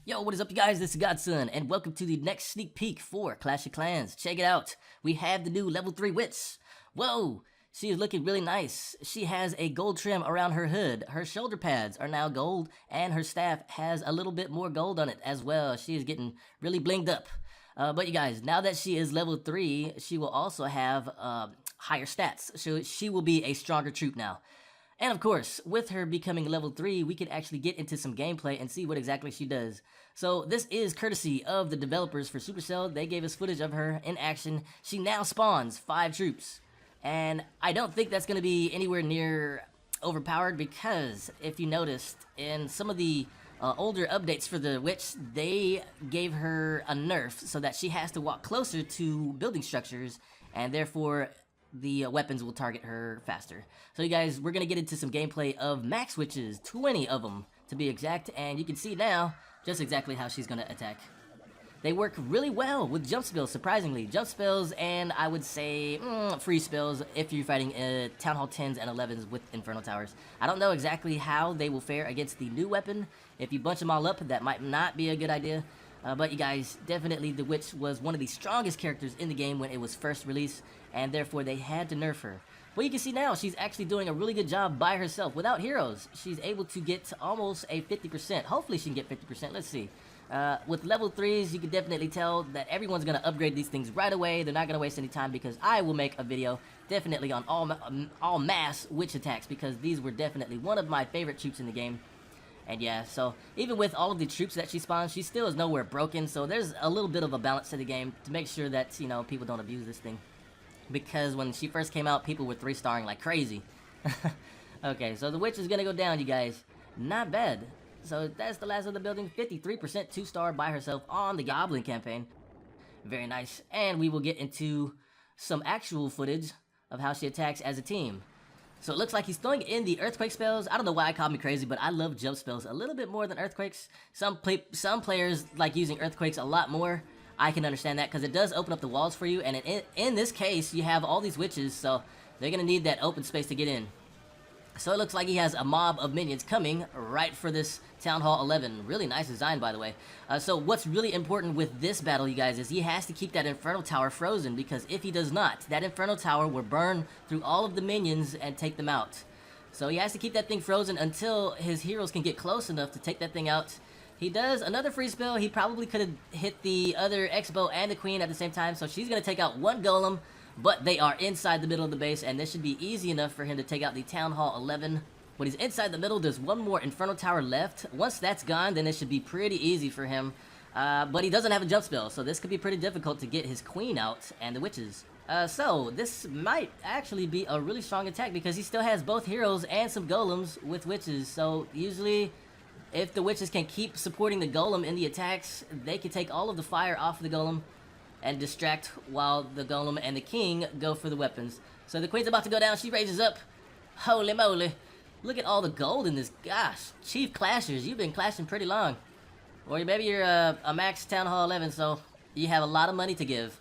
Yo, what is up, you guys? This is Godson, and welcome to the next sneak peek for Clash of Clans. Check it out. We have the new level 3 Witch. Whoa, she is looking really nice. She has a gold trim around her hood. Her shoulder pads are now gold, and her staff has a little bit more gold on it as well. She is getting really blinged up. But you guys, now that she is level 3, she will also have higher stats. So she will be a stronger troop now. And of course, with her becoming level 3, we can actually get into some gameplay and see what exactly she does. So this is courtesy of the developers for Supercell. They gave us footage of her in action. She now spawns 5 troops. And I don't think that's going to be anywhere near overpowered, because if you noticed, in some of the older updates for the Witch, they gave her a nerf so that she has to walk closer to building structures, and therefore the weapons will target her faster. So you guys, we're gonna get into some gameplay of max witches, 20 of them to be exact, and you can see now just exactly how she's gonna attack. They work really well with jump spells, surprisingly. Jump spells and I would say free spells if you're fighting Town Hall 10s and 11s with Infernal Towers. I don't know exactly how they will fare against the new weapon. If you bunch them all up, that might not be a good idea. But you guys, definitely the Witch was one of the strongest characters in the game when it was first released, and therefore they had to nerf her. But you can see now she's actually doing a really good job by herself. Without heroes, she's able to get almost a 50%. Hopefully she can get 50%. Let's see. With level 3s, you can definitely tell that everyone's going to upgrade these things right away. They're not going to waste any time, because I will make a video definitely on all mass witch attacks, because these were definitely one of my favorite troops in the game. And yeah, so even with all of the troops that she spawns, she still is nowhere broken. So there's a little bit of a balance to the game to make sure that, you know, people don't abuse this thing. Because when she first came out, people were 3-starring like crazy. Okay, so the Witch is going to go down, you guys. Not bad. So that's the last of the building. 53% 2-star by herself on the Goblin campaign. Very nice. And we will get into some actual footage of how she attacks as a team. So it looks like he's throwing in the earthquake spells. I don't know why I called me crazy, but I love jump spells a little bit more than earthquakes. Some players like using earthquakes a lot more. I can understand that, because it does open up the walls for you. And in this case, you have all these witches, so they're going to need that open space to get in. So it looks like he has a mob of minions coming right for this Town Hall 11. Really nice design, by the way. So what's really important with this battle, you guys, is he has to keep that Infernal Tower frozen, because if he does not, that Infernal Tower will burn through all of the minions and take them out. So he has to keep that thing frozen until his heroes can get close enough to take that thing out. He does another free spell. He probably could have hit the other X-Bow and the Queen at the same time, so she's going to take out one Golem. But they are inside the middle of the base, and this should be easy enough for him to take out the Town Hall 11. When he's inside the middle, there's one more Infernal Tower left. Once that's gone, then it should be pretty easy for him. But he doesn't have a jump spell, so this could be pretty difficult to get his Queen out and the witches. So this might actually be a really strong attack, because he still has both heroes and some golems with witches. So usually, if the witches can keep supporting the golem in the attacks, they can take all of the fire off the golem and distract while the golem and the king go for the weapons. So the Queen's about to go down. She raises up. Holy moly. Look at all the gold in this. Gosh, Chief Clashers, you've been clashing pretty long. Or maybe you're a max Town Hall 11, so you have a lot of money to give.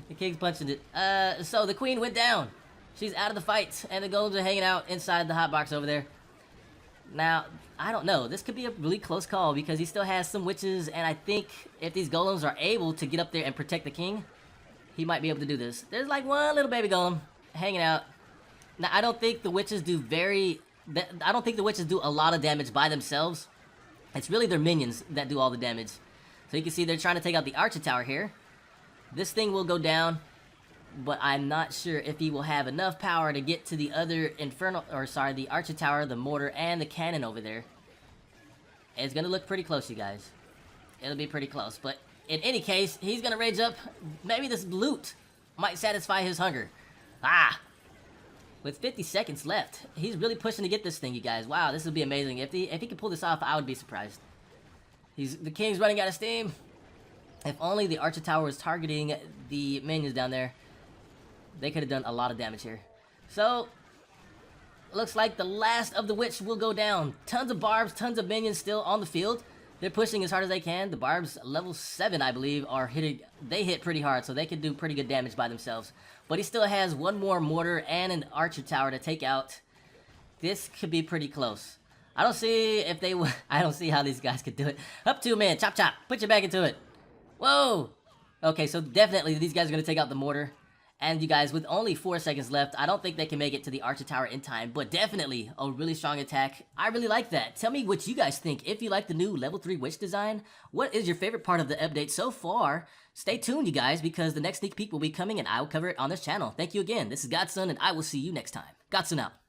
The king's punching it. So the Queen went down. She's out of the fight, and the golems are hanging out inside the hotbox over there. Now, I don't know. This could be a really close call, because he still has some witches, and I think if these golems are able to get up there and protect the king, he might be able to do this. There's like one little baby golem hanging out. Now, I don't think the witches do a lot of damage by themselves. It's really their minions that do all the damage. So you can see they're trying to take out the Archer Tower here. This thing will go down, but I'm not sure if he will have enough power to get to the other the Archer Tower, the mortar, and the cannon over there. It's gonna look pretty close, you guys. It'll be pretty close, but in any case, he's gonna rage up. Maybe this loot might satisfy his hunger. With 50 seconds left, he's really pushing to get this thing, you guys. Wow, this would be amazing. If he can pull this off, I would be surprised. The king's running out of steam. If only the Archer Tower was targeting the minions down there, they could have done a lot of damage here. So, looks like the last of the witch will go down. Tons of barbs, tons of minions still on the field. They're pushing as hard as they can. The barbs, level 7, I believe, are hitting. They hit pretty hard, so they can do pretty good damage by themselves. But he still has one more mortar and an Archer Tower to take out. This could be pretty close. I don't see if they I don't see how these guys could do it. Up 2 man, chop chop, put your back into it. Whoa! Okay, so definitely these guys are gonna take out the mortar. And you guys, with only 4 seconds left, I don't think they can make it to the Archer Tower in time, but definitely a really strong attack. I really like that. Tell me what you guys think. If you like the new level 3 witch design, what is your favorite part of the update so far? Stay tuned, you guys, because the next sneak peek will be coming and I will cover it on this channel. Thank you again. This is Godson, and I will see you next time. Godson out.